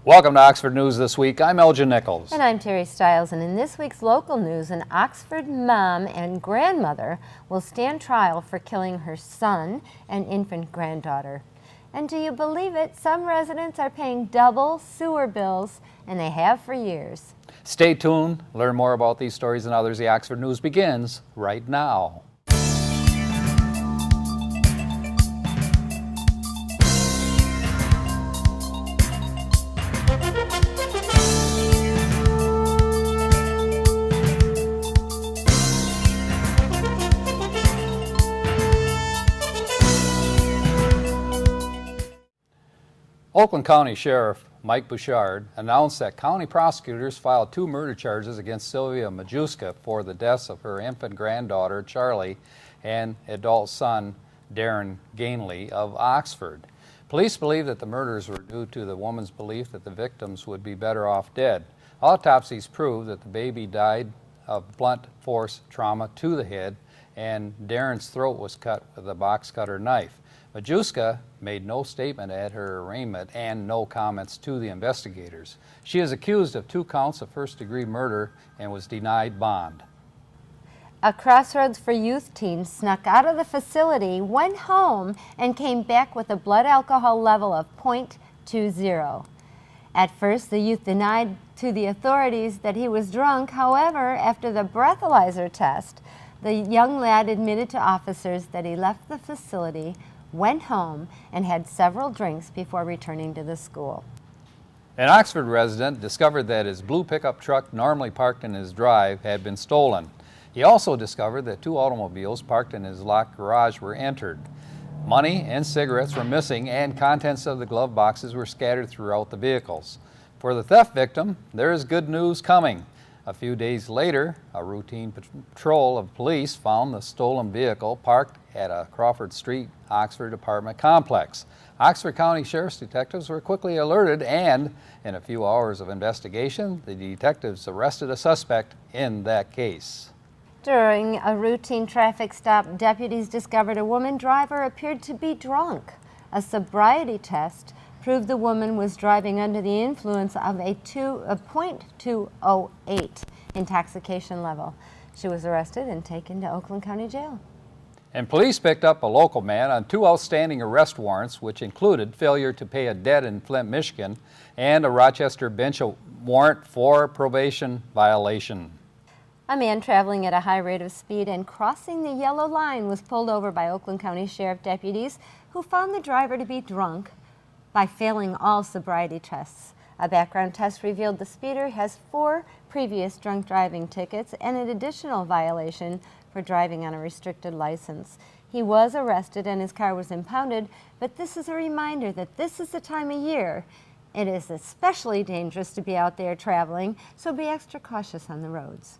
Welcome to Oxford News This Week. I'm Elgin Nichols. And I'm Terry Stiles, and in this week's local news, an Oxford mom and grandmother will stand trial for killing her son and infant granddaughter. And do you believe it? Some residents are paying double sewer bills, and they have for years. Stay tuned. Learn more about these stories and others. The Oxford News begins right now. Oakland County Sheriff Mike Bouchard announced that county prosecutors filed 2 murder charges against Sylvia Majewska for the deaths of her infant granddaughter Charlie and adult son Darren Gainley of Oxford. Police believe that the murders were due to the woman's belief that the victims would be better off dead. Autopsies prove that the baby died of blunt force trauma to the head, and Darren's throat was cut with a box cutter knife. Majewska made no statement at her arraignment and no comments to the investigators. She is accused of 2 counts of first-degree murder and was denied bond. A Crossroads for Youth teen snuck out of the facility, went home, and came back with a blood alcohol level of .20. At first, the youth denied to the authorities that he was drunk. However, after the breathalyzer test, the young lad admitted to officers that he left the facility, went home, and had several drinks before returning to the school. An Oxford resident discovered that his blue pickup truck normally parked in his drive had been stolen. He also discovered that 2 automobiles parked in his locked garage were entered. Money and cigarettes were missing, and contents of the glove boxes were scattered throughout the vehicles. For the theft victim, there is good news coming. A few days later, a routine patrol of police found the stolen vehicle parked at a Crawford Street, Oxford apartment complex. Oxford County Sheriff's detectives were quickly alerted, and in a few hours of investigation, the detectives arrested a suspect in that case. During a routine traffic stop, deputies discovered a woman driver appeared to be drunk. A sobriety test proved the woman was driving under the influence of a .208 intoxication level. She was arrested and taken to Oakland County Jail. And police picked up a local man on 2 outstanding arrest warrants, which included failure to pay a debt in Flint, Michigan, and a Rochester bench warrant for probation violation. A man traveling at a high rate of speed and crossing the yellow line was pulled over by Oakland County Sheriff deputies who found the driver to be drunk by failing all sobriety tests. A background test revealed the speeder has 4 previous drunk driving tickets and an additional violation for driving on a restricted license. He was arrested and his car was impounded, but this is a reminder that this is the time of year it is especially dangerous to be out there traveling, so be extra cautious on the roads.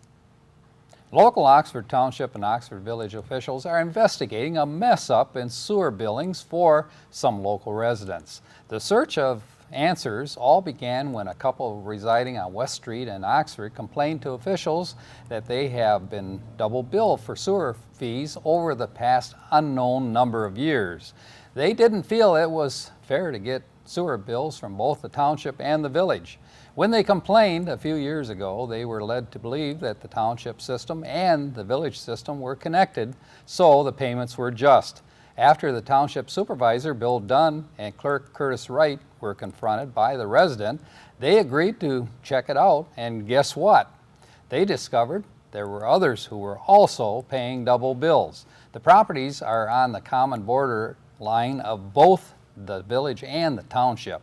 Local Oxford Township and Oxford Village officials are investigating a mess-up in sewer billings for some local residents. The search of answers all began when a couple residing on West Street in Oxford complained to officials that they have been double billed for sewer fees over the past unknown number of years. They didn't feel it was fair to get sewer bills from both the township and the village. When they complained a few years ago, they were led to believe that the township system and the village system were connected, so the payments were just. After the township supervisor, Bill Dunn, and clerk Curtis Wright were confronted by the resident, they agreed to check it out, and guess what? They discovered there were others who were also paying double bills. The properties are on the common border line of both the village and the township.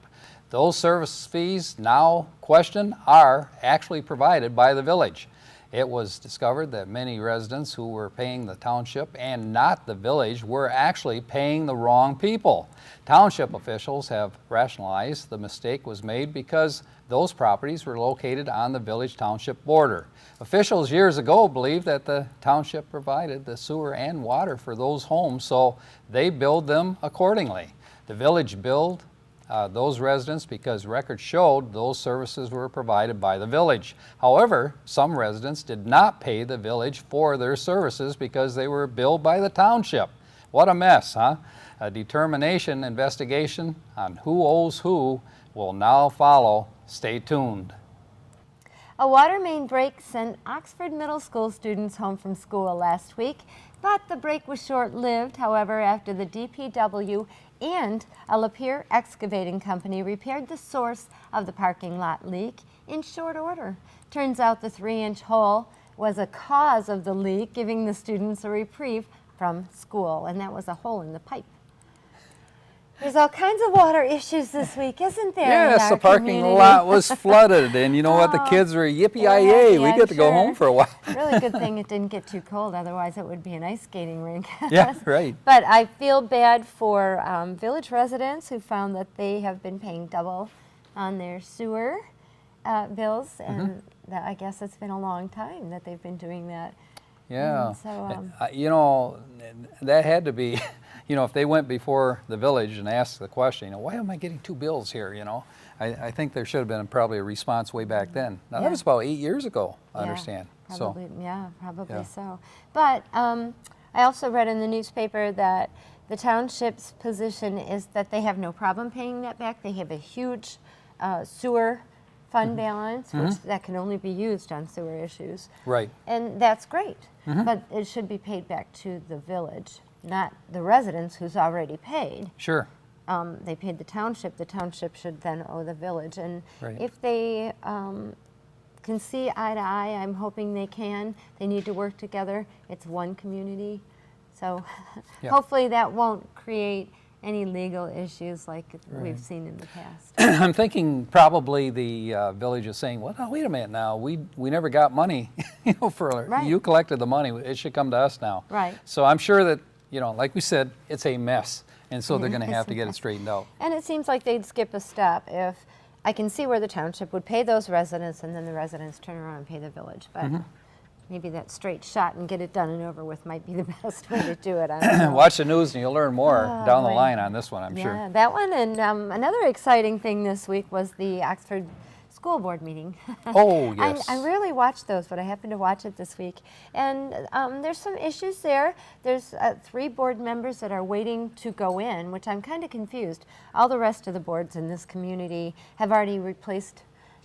Those service fees now questioned are actually provided by the village. It was discovered that many residents who were paying the township and not the village were actually paying the wrong people. Township officials have rationalized the mistake was made because those properties were located on the village-township border. Officials years ago believed that the township provided the sewer and water for those homes, so they billed them accordingly. The village billed those residents because records showed those services were provided by the village. However, some residents did not pay the village for their services because they were billed by the township. What a mess, huh? A determination investigation on who owes who will now follow Stay tuned. A water main break sent Oxford Middle School students home from school last week, but the break was short-lived, however, after the DPW and a Lapeer excavating company repaired the source of the parking lot leak in short order. Turns out the 3-inch hole was a cause of the leak, giving the students a reprieve from school, and that was a hole in the pipe. There's all kinds of water issues this week, isn't there? Yes, the parking lot was flooded, and you know what? The kids were yippee-yi-yay. We get to go home for a while. Really good thing it didn't get too cold, otherwise it would be an ice skating rink. Yeah, right. But I feel bad for village residents who found that they have been paying double on their sewer bills, and that, I guess it's been a long time that they've been doing that. Yeah. So, you know, that had to be, you know, if they went before the village and asked the question, you know, why am I getting 2 bills here, you know? I think there should have been probably a response way back then. Now, that was about 8 years ago, I understand. Probably, so. probably so. But I also read in the newspaper that the township's position is that they have no problem paying that back. They have a huge sewer fund balance, which that can only be used on sewer issues. Right. And that's great, but it should be paid back to the village, not the residents who's already paid. Sure. They paid the township should then owe the village. And Right. if they can see eye to eye, I'm hoping they can. They need to work together. It's one community. So Yeah. hopefully that won't create any legal issues like we've seen in the past. I'm thinking probably the village is saying, well, no, wait a minute now, we never got money, you know, Right. you collected the money, it should come to us now. Right. So I'm sure that, you know, like we said, it's a mess, and so they're going to have to get it straightened out. And it seems like they'd skip a step if I can see where the township would pay those residents and then the residents turn around and pay the village. But maybe that straight shot and get it done and over with might be the best way to do it. I don't know. Watch the news and you'll learn more down the boy. line on this one, I'm Yeah, sure. that one. And another exciting thing this week was the Oxford School Board meeting. Oh, yes. I rarely watch those, but I happened to watch it this week. And there's some issues there. There's 3 board members that are waiting to go in, which I'm kind of confused. All the rest of the boards in this community have already replaced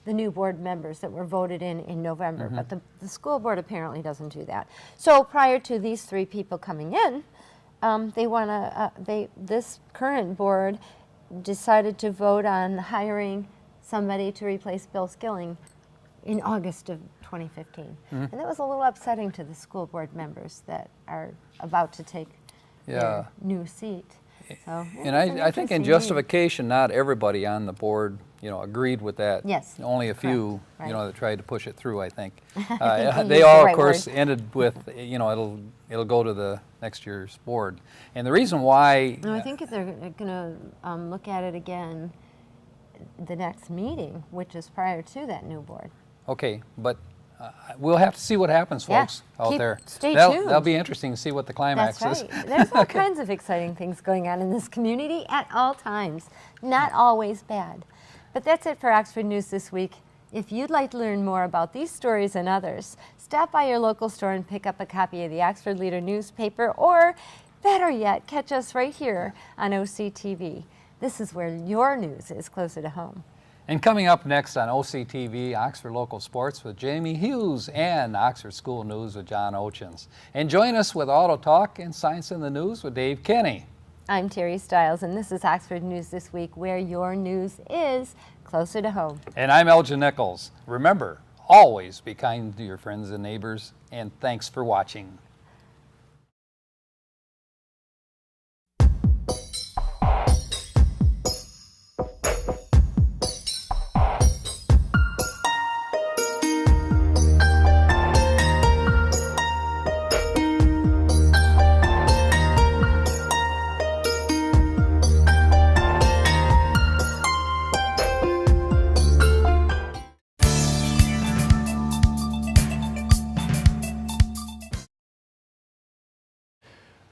the new board members that were voted in November, but the school board apparently doesn't do that. So prior to these 3 people coming in, they want to. This current board decided to vote on hiring somebody to replace Bill Skilling in August of 2015, and that was a little upsetting to the school board members that are about to take their new seat. So, And I think in justification, not everybody on the board, you know, agreed with that. Yes, Only a few, correct, you know, that tried to push it through, I think. you They used all, the right of course, word. ended with, you know, it'll go to the next year's board. And the reason why, No, I think if they're going to look at it again the next meeting, which is prior to that new board. okay, but we'll have to see what happens, Yeah, folks, out there. stay That'll tuned. be interesting to see what the climax That's is. right. There's all kinds of exciting things going on in this community at all times, not always bad. But that's it for Oxford News this week. If you'd like to learn more about these stories and others, stop by your local store and pick up a copy of the Oxford Leader newspaper, or better yet, catch us right here on OCTV. This is where your news is closer to home. And coming up next on OCTV, Oxford Local Sports with Jamie Hughes and Oxford School News with John Ochins. And join us with Auto Talk and Science in the News with Dave Kenny. I'm Terry Stiles, and this is Oxford News This Week, where your news is closer to home. And I'm Elgin Nichols. Remember, always be kind to your friends and neighbors, and thanks for watching.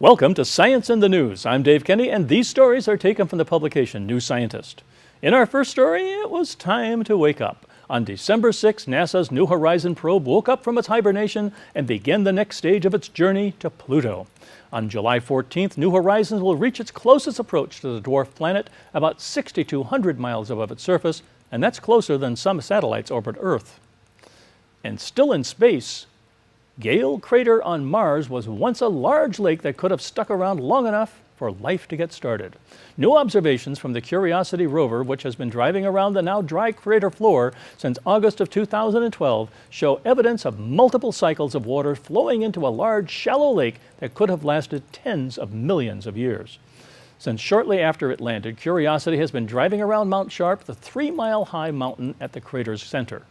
Welcome to Science in the News. I'm Dave Kenny, and these stories are taken from the publication New Scientist. In our first story, it was time to wake up. On December 6, NASA's New Horizons probe woke up from its hibernation and began the next stage of its journey to Pluto. On July 14th, New Horizons will reach its closest approach to the dwarf planet, about 6,200 miles above its surface, and that's closer than some satellites orbit Earth. And still in space, Gale Crater on Mars was once a large lake that could have stuck around long enough for life to get started. New observations from the Curiosity rover, which has been driving around the now dry crater floor since August of 2012, show evidence of multiple cycles of water flowing into a large, shallow lake that could have lasted tens of millions of years. Since shortly after it landed, Curiosity has been driving around Mount Sharp, the 3-mile-high mountain at the crater's center.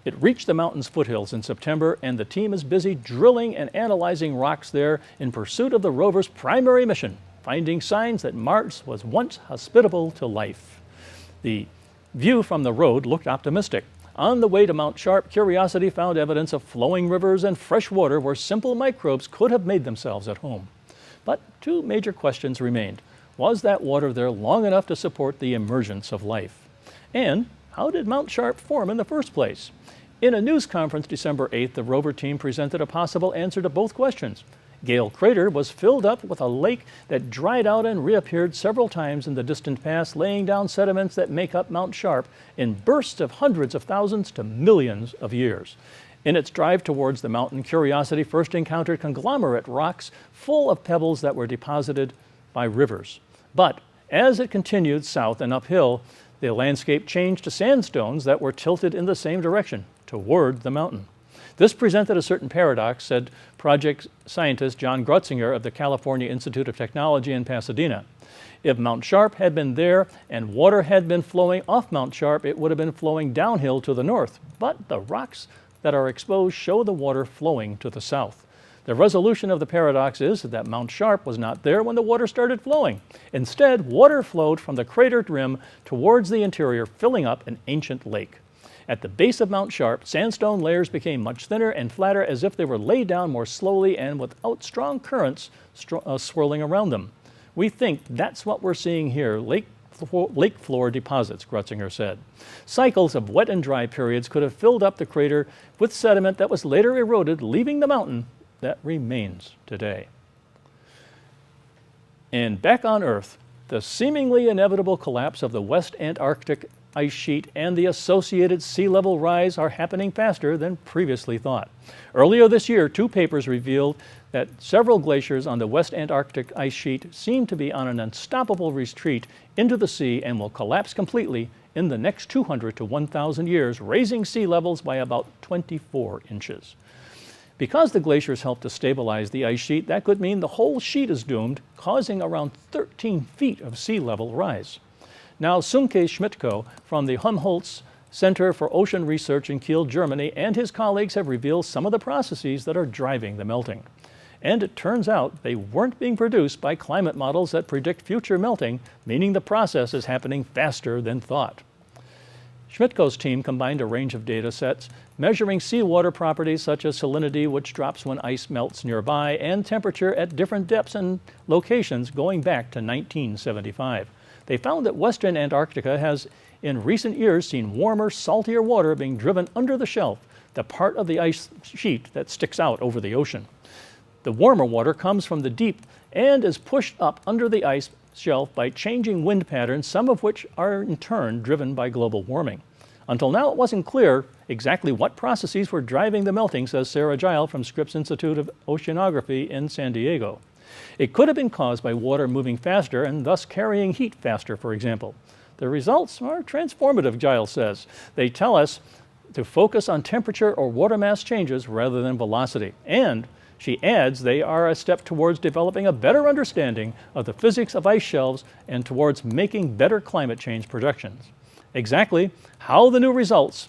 It reached the mountain's foothills in September, and the team is busy drilling and analyzing rocks there in pursuit of the rover's primary mission, finding signs that Mars was once hospitable to life. The view from the road looked optimistic. On the way to Mount Sharp, Curiosity found evidence of flowing rivers and fresh water where simple microbes could have made themselves at home. But two major questions remained. Was that water there long enough to support the emergence of life? And how did Mount Sharp form in the first place? In a news conference December 8th, the rover team presented a possible answer to both questions. Gale Crater was filled up with a lake that dried out and reappeared several times in the distant past, laying down sediments that make up Mount Sharp in bursts of hundreds of thousands to millions of years. In its drive towards the mountain, Curiosity first encountered conglomerate rocks full of pebbles that were deposited by rivers. But as it continued south and uphill, the landscape changed to sandstones that were tilted in the same direction, toward the mountain. This presented a certain paradox, said project scientist John Grutzinger of the California Institute of Technology in Pasadena. If Mount Sharp had been there and water had been flowing off Mount Sharp, it would have been flowing downhill to the north. But the rocks that are exposed show the water flowing to the south. The resolution of the paradox is that Mount Sharp was not there when the water started flowing. Instead, water flowed from the cratered rim towards the interior, filling up an ancient lake. At the base of Mount Sharp, sandstone layers became much thinner and flatter, as if they were laid down more slowly and without strong currents swirling around them. We think that's what we're seeing here, lake floor deposits, Grutzinger said. Cycles of wet and dry periods could have filled up the crater with sediment that was later eroded, leaving the mountain that remains today. And back on Earth, the seemingly inevitable collapse of the West Antarctic ice sheet and the associated sea level rise are happening faster than previously thought. Earlier this year, two papers revealed that several glaciers on the West Antarctic ice sheet seem to be on an unstoppable retreat into the sea and will collapse completely in the next 200 to 1,000 years, raising sea levels by about 24 inches. Because the glaciers help to stabilize the ice sheet, that could mean the whole sheet is doomed, causing around 13 feet of sea level rise. Now, Sönke Schmidtko from the Helmholtz Center for Ocean Research in Kiel, Germany, and his colleagues have revealed some of the processes that are driving the melting. And it turns out they weren't being produced by climate models that predict future melting, meaning the process is happening faster than thought. Schmidtko's team combined a range of data sets measuring seawater properties such as salinity, which drops when ice melts nearby, and temperature at different depths and locations going back to 1975. They found that Western Antarctica has in recent years seen warmer, saltier water being driven under the shelf, the part of the ice sheet that sticks out over the ocean. The warmer water comes from the deep and is pushed up under the ice shelf by changing wind patterns, some of which are in turn driven by global warming. Until now, it wasn't clear exactly what processes were driving the melting, says Sarah Gile from Scripps Institute of Oceanography in San Diego. It could have been caused by water moving faster and thus carrying heat faster, for example. The results are transformative, Giles says. They tell us to focus on temperature or water mass changes rather than velocity. And she adds they are a step towards developing a better understanding of the physics of ice shelves and towards making better climate change projections. Exactly how the new results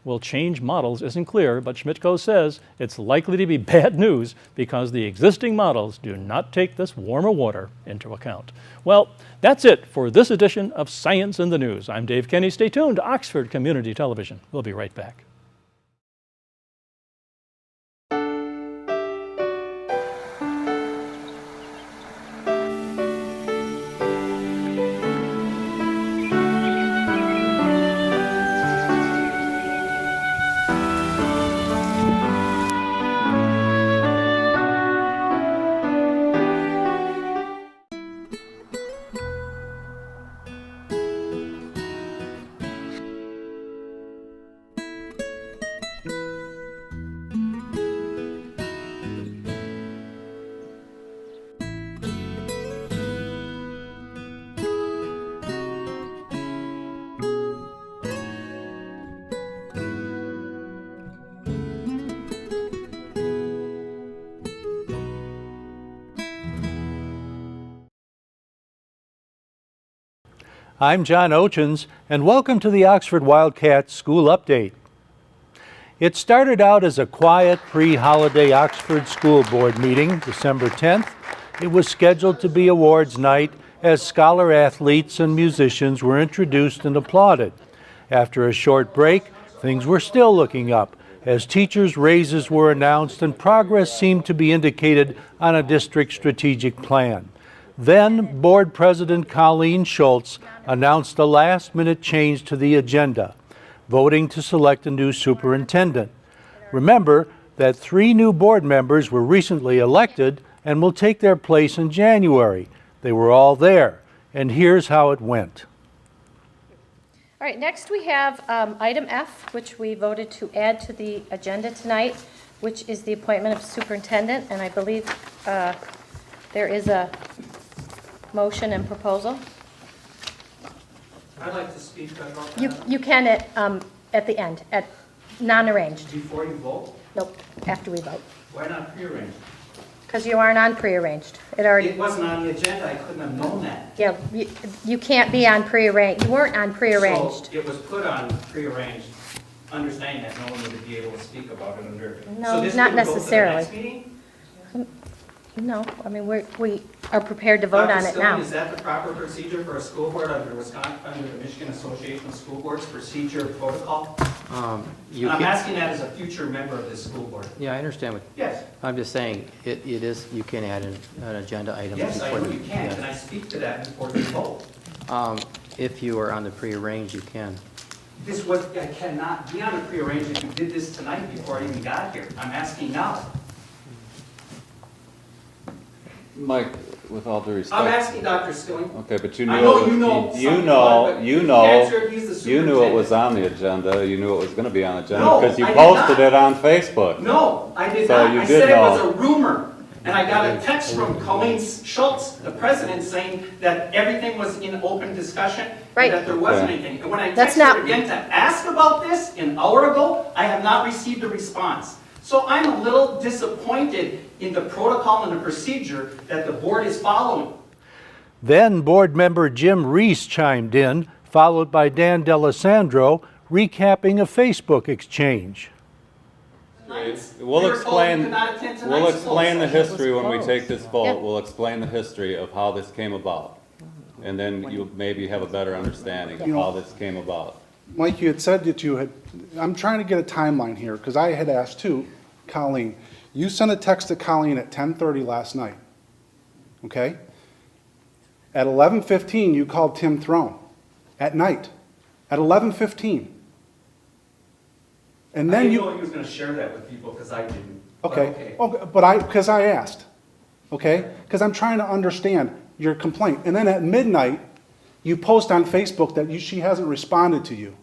will change models isn't clear, but Schmidtko says it's likely to be bad news because the existing models do not take this warmer water into account. Well, that's it for this edition of Science in the News. I'm Dave Kenny. Stay tuned to Oxford Community Television. We'll be right back. I'm John Ochins, and welcome to the Oxford Wildcats School Update. It started out as a quiet pre-holiday Oxford School Board meeting, December 10th. It was scheduled to be awards night as scholar athletes and musicians were introduced and applauded. After a short break, things were still looking up as teachers' raises were announced and progress seemed to be indicated on a district strategic plan. Then, Board President Colleen Schultz announced a last-minute change to the agenda, voting to select a new superintendent. Remember that 3 new board members were recently elected and will take their place in January. They were all there, and here's how it went. All right, next we have item F, which we voted to add to the agenda tonight, which is the appointment of superintendent, and I believe there is a motion and proposal. I'd like to speak about that. You can at the end, at non-arranged. Before you vote, Nope, after we vote. why not prearranged? Because you aren't on prearranged. It already, It wasn't on the agenda, I couldn't have known that. yeah, you can't be on prearranged, you weren't on prearranged. So it was put on prearranged, understanding that no one would be able to speak about it under. No, So this not couldn't go to the necessarily. next meeting? No, I mean, we are prepared to vote Dr. on it Stillman, now. is that the proper procedure for a school board under Wisconsin, under the Michigan Association of School Boards procedure protocol? You And I'm can, asking that as a future member of this school board. yeah, I understand what, Yes, I'm just saying, it is, you can add an agenda item. yes, I before know the- you can, yeah. and I speak to that before you vote. If you are on the prearranged, you can. This was, I cannot be on a prearranged if you did this tonight before I even got here. I'm asking now. Mike, with all due I'm respect, asking Dr. Stilling. okay, but you I knew, know you know you something know, about it, you but know, he answered, he's the you knew it was superintendent. on the agenda, you knew it was gonna be on the agenda, No, because you I did posted not. it on Facebook. No, I did So not. you I did said it was know. a rumor. And I got a text from Colleen Schultz, the president, saying that everything was in open discussion. Right. And that there wasn't Okay. anything. And when I That's texted not- her again to ask about this an hour ago, I have not received a response. So I'm a little disappointed in the protocol and the procedure that the board is following. Then Board Member Jim Reese chimed in, followed by Dan D'Alessandro, recapping a Facebook exchange. We'll We were told we explain, could not attend tonight's we'll explain the closed session. history when we take this Yep. vote, we'll explain the history of how this came about. And then you'll maybe have a better understanding of how this came about. Mike, you had said that you had, I'm trying to get a timeline here, because I had asked too, Colleen. You sent a text to Colleen at 10:30 last night, okay? At 11:15, you called Tim Throne, at night, at 11:15. And I then didn't you, know he was gonna share that with people, because I didn't. But okay, but because I asked, okay? Because I'm trying to understand your complaint. And then at midnight, you post on Facebook that she hasn't responded to you.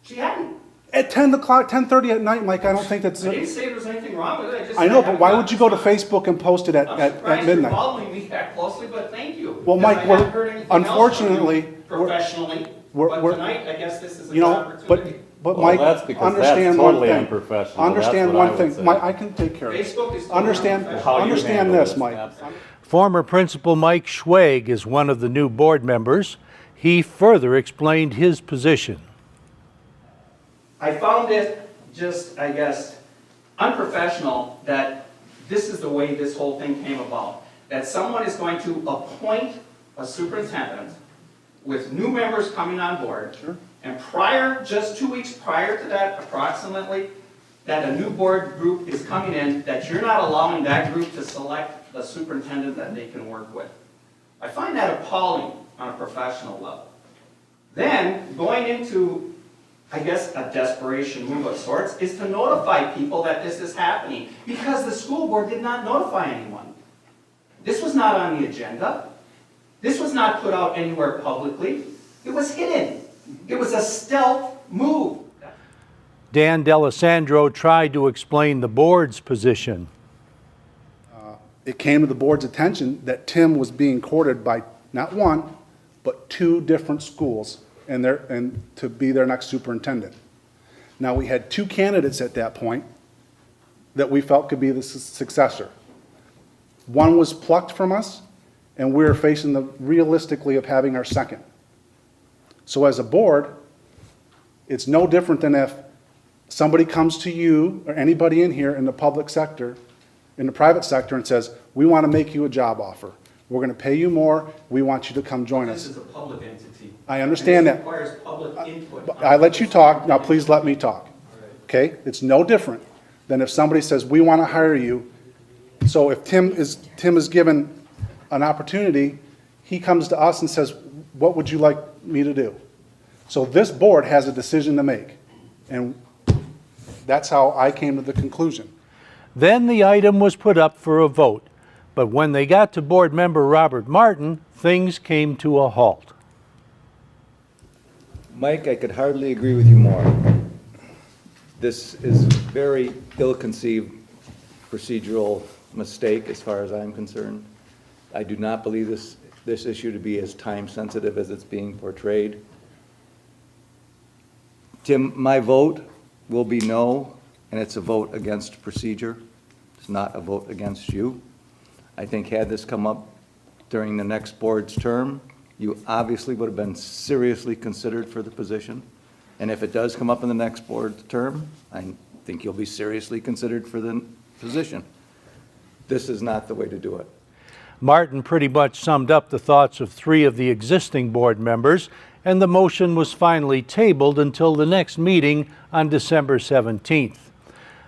She hadn't. At 10 o'clock, 10:30 at night, Mike, I don't think that's, I didn't say there was anything wrong with it, I just. I know, said but why haven't would you go to gotten a Facebook and post it response. I'm at surprised you're midnight? following me that closely, but thank you. Well, because Mike, I we're- haven't heard anything else from you unfortunately, we're- professionally, we're- but tonight, I guess this is a You good know, opportunity. but Well, Mike, that's because that's understand one totally thing. unprofessional. Understand That's what I one would thing. say. Mike, I can take care of it. Facebook is. totally Understand, unprofessional. How you understand handle this, this, Mike. absolutely. Former Principal Mike Schwag is one of the new board members. He further explained his position. I found it just, I guess, unprofessional that this is the way this whole thing came about. That someone is going to appoint a superintendent with new members coming on board. And prior, just 2 weeks prior to that approximately, that a new board group is coming in, that you're not allowing that group to select the superintendent that they can work with. I find that appalling on a professional level. Then, going into, I guess, a desperation move of sorts, is to notify people that this is happening, because the school board did not notify anyone. This was not on the agenda. This was not put out anywhere publicly. It was hidden. It was a stealth move. Dan D'Alessandro tried to explain the board's position. It came to the board's attention that Tim was being courted by not one, but 2 different schools and to be their next superintendent. Now, we had 2 candidates at that point that we felt could be the successor. One was plucked from us, and we were facing the realistically of having our second. So as a board, it's no different than if somebody comes to you or anybody in here in the public sector, in the private sector and says, we want to make you a job offer. We're going to pay you more. We want you to come join us. This is a public entity. I understand And that. this requires public input. I let you talk. Now please let me talk. Okay? It's no different than if somebody says, we want to hire you. So if Tim is given an opportunity, he comes to us and says, what would you like me to do? So this board has a decision to make. And that's how I came to the conclusion. Then the item was put up for a vote, but when they got to board member Robert Martin, things came to a halt. Mike, I could hardly agree with you more. This is a very ill-conceived procedural mistake as far as I'm concerned. I do not believe this issue to be as time-sensitive as it's being portrayed. Tim, my vote will be no, and it's a vote against procedure. It's not a vote against you. I think had this come up during the next board's term, you obviously would have been seriously considered for the position. And if it does come up in the next board's term, I think you'll be seriously considered for the position. This is not the way to do it. Martin pretty much summed up the thoughts of 3 of the existing board members, and the motion was finally tabled until the next meeting on December 17th.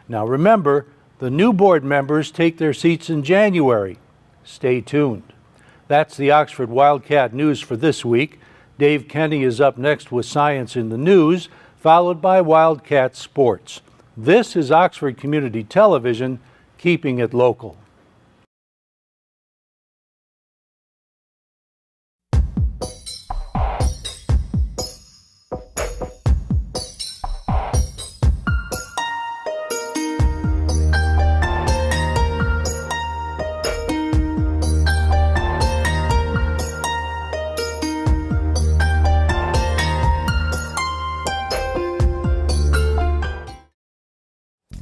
Now remember, the new board members take their seats in January. Stay tuned. That's the Oxford Wildcat News for this week. Dave Kenny is up next with Science in the News, followed by Wildcat Sports. This is Oxford Community Television, keeping it local.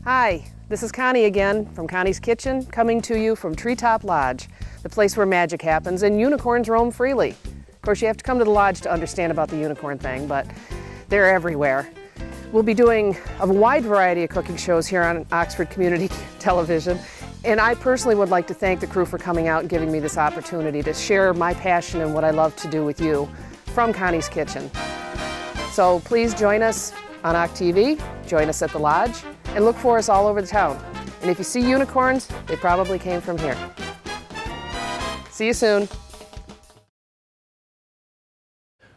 Hi, this is Connie again from Connie's Kitchen, coming to you from Treetop Lodge, the place where magic happens and unicorns roam freely. Of course, you have to come to the lodge to understand about the unicorn thing, but they're everywhere. We'll be doing a wide variety of cooking shows here on Oxford Community Television, and I personally would like to thank the crew for coming out and giving me this opportunity to share my passion and what I love to do with you from Connie's Kitchen. So please join us on OCTV, join us at the lodge, and look for us all over the town. And if you see unicorns, they probably came from here. See you soon.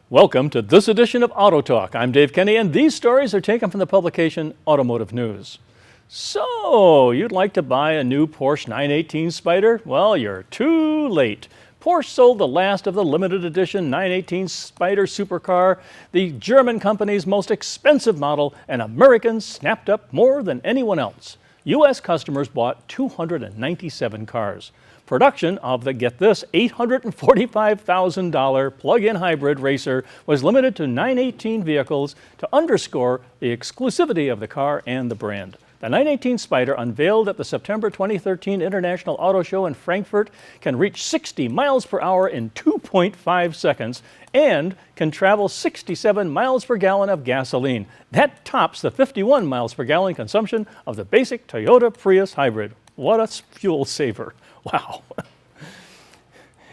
Welcome to this edition of Auto Talk. I'm Dave Kenny, and these stories are taken from the publication Automotive News. So, you'd like to buy a new Porsche 918 Spyder? Well, you're too late. Porsche sold the last of the limited edition 918 Spyder supercar, the German company's most expensive model, and Americans snapped up more than anyone else. U.S. customers bought 297 cars. Production of the, get this, $845,000 plug-in hybrid racer was limited to 918 vehicles to underscore the exclusivity of the car and the brand. The 918 Spyder, unveiled at the September 2013 International Auto Show in Frankfurt, can reach 60 miles per hour in 2.5 seconds and can travel 67 miles per gallon of gasoline. That tops the 51 miles per gallon consumption of the basic Toyota Prius hybrid. What a fuel saver. Wow.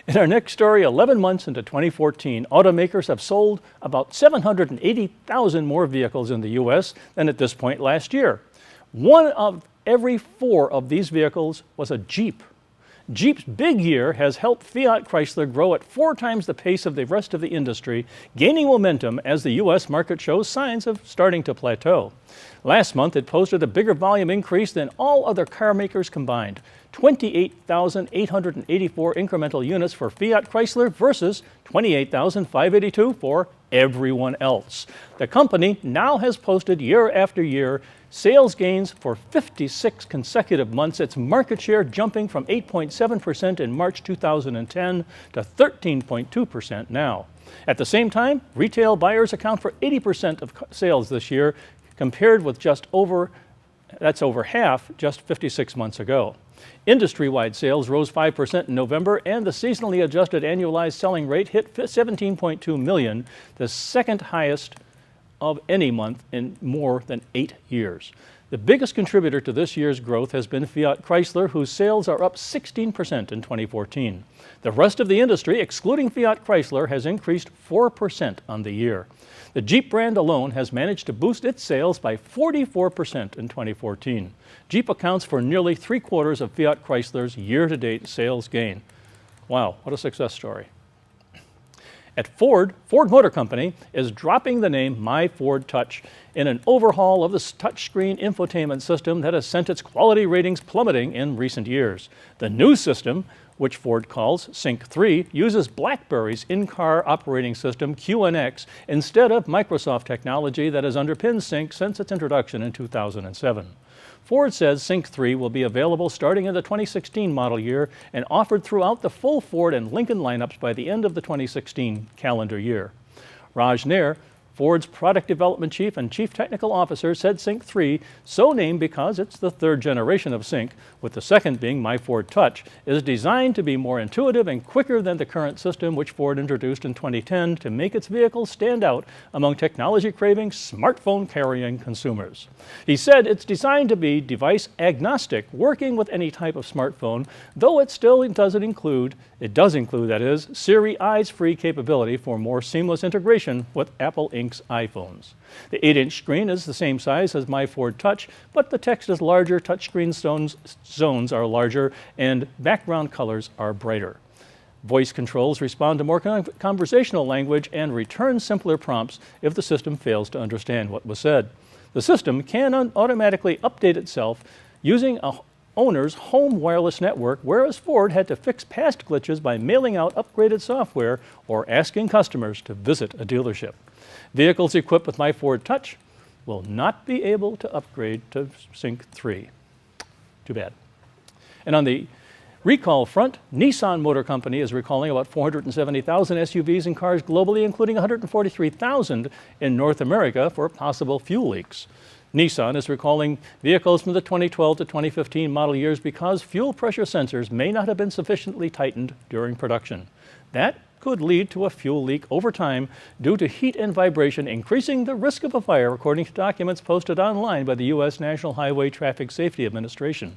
In our next story, 11 months into 2014, automakers have sold about 780,000 more vehicles in the U.S. than at this point last year. 1 of every 4 of these vehicles was a Jeep. Jeep's big year has helped Fiat Chrysler grow at 4 times the pace of the rest of the industry, gaining momentum as the U.S. market shows signs of starting to plateau. Last month, it posted a bigger volume increase than all other car makers combined, 28,884 incremental units for Fiat Chrysler versus 28,582 for everyone else. The company now has posted year after year sales gains for 56 consecutive months, its market share jumping from 8.7% in March 2010 to 13.2% now. At the same time, retail buyers account for 80% of sales this year, compared with over half just 56 months ago. Industry-wide sales rose 5% in November, and the seasonally adjusted annualized selling rate hit 17.2 million, the second highest of any month in more than 8 years. The biggest contributor to this year's growth has been Fiat Chrysler, whose sales are up 16% in 2014. The rest of the industry, excluding Fiat Chrysler, has increased 4% on the year. The Jeep brand alone has managed to boost its sales by 44% in 2014. Jeep accounts for nearly 3/4 of Fiat Chrysler's year-to-date sales gain. Wow, what a success story. At Ford, Ford Motor Company is dropping the name My Ford Touch in an overhaul of the touchscreen infotainment system that has sent its quality ratings plummeting in recent years. The new system, which Ford calls Sync 3, uses BlackBerry's in-car operating system QNX instead of Microsoft technology that has underpinned Sync since its introduction in 2007. Ford says Sync 3 will be available starting in the 2016 model year and offered throughout the full Ford and Lincoln lineups by the end of the 2016 calendar year. Raj Nair, Ford's product development chief and chief technical officer, said Sync 3, so named because it's the third generation of Sync, with the second being My Ford Touch, is designed to be more intuitive and quicker than the current system, which Ford introduced in 2010 to make its vehicles stand out among technology-craving, smartphone-carrying consumers. He said it's designed to be device agnostic, working with any type of smartphone, though it does include Siri Eyes-free capability for more seamless integration with Apple Inc.'s iPhones. The 8-inch screen is the same size as My Ford Touch, but the text is larger, touchscreen zones are larger, and background colors are brighter. Voice controls respond to more conversational language and return simpler prompts if the system fails to understand what was said. The system can automatically update itself using a owner's home wireless network, whereas Ford had to fix past glitches by mailing out upgraded software or asking customers to visit a dealership. Vehicles equipped with My Ford Touch will not be able to upgrade to Sync 3. Too bad. And on the recall front, Nissan Motor Company is recalling about 470,000 SUVs and cars globally, including 143,000 in North America for possible fuel leaks. Nissan is recalling vehicles from the 2012 to 2015 model years because fuel pressure sensors may not have been sufficiently tightened during production. That could lead to a fuel leak over time due to heat and vibration, increasing the risk of a fire, according to documents posted online by the U.S. National Highway Traffic Safety Administration.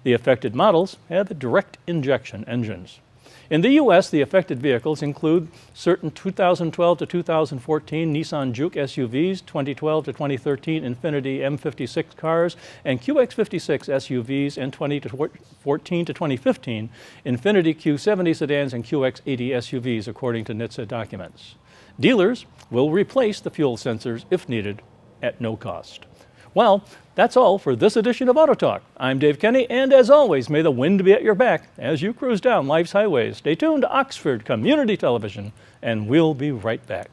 The affected models have direct injection engines. In the U.S., the affected vehicles include certain 2012 to 2014 Nissan Juke SUVs, 2012 to 2013 Infiniti M56 cars, and QX56 SUVs, and 2014 to 2015 Infiniti Q70 sedans and QX80 SUVs, according to NHTSA documents. Dealers will replace the fuel sensors if needed at no cost. Well, that's all for this edition of Auto Talk. I'm Dave Kenny, and as always, may the wind be at your back as you cruise down life's highways. Stay tuned to Oxford Community Television, and we'll be right back.